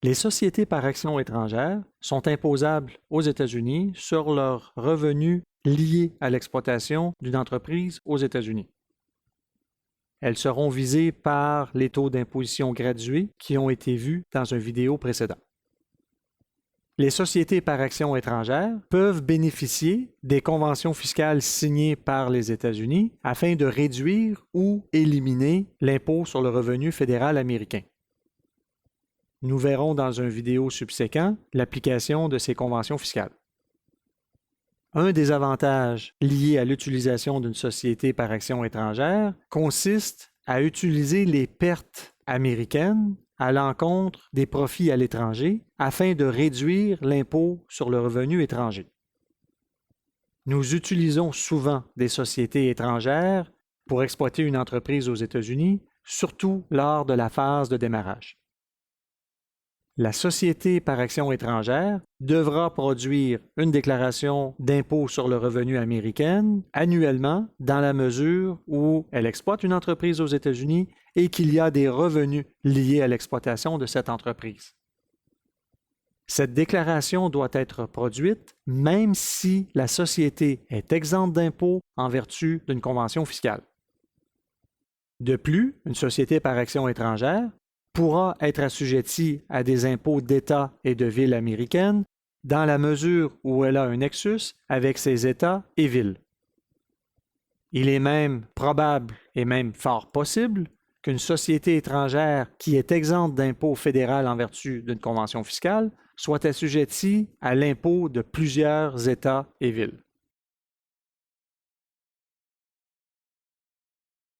Les sociétés par actions étrangères sont imposables aux États-Unis sur leurs revenus liés à l'exploitation d'une entreprise aux États-Unis. Elles seront visées par les taux d'imposition gradués qui ont été vus dans une vidéo précédente. Les sociétés par actions étrangères peuvent bénéficier des conventions fiscales signées par les États-Unis afin de réduire ou éliminer l'impôt sur le revenu fédéral américain. Nous verrons dans une vidéo subséquente l'application de ces conventions fiscales. Un des avantages liés à l'utilisation d'une société par action étrangère consiste à utiliser les pertes américaines à l'encontre des profits à l'étranger afin de réduire l'impôt sur le revenu étranger. Nous utilisons souvent des sociétés étrangères pour exploiter une entreprise aux États-Unis, surtout lors de la phase de démarrage. La société par action étrangère devra produire une déclaration d'impôt sur le revenu américaine annuellement dans la mesure où elle exploite une entreprise aux États-Unis et qu'il y a des revenus liés à l'exploitation de cette entreprise. Cette déclaration doit être produite même si la société est exempte d'impôt en vertu d'une convention fiscale. De plus, une société par action étrangère pourra être assujettie à des impôts d'État et de villes américaines dans la mesure où elle a un nexus avec ces États et villes. Il est même probable et même fort possible qu'une société étrangère qui est exempte d'impôt fédéral en vertu d'une convention fiscale soit assujettie à l'impôt de plusieurs États et villes.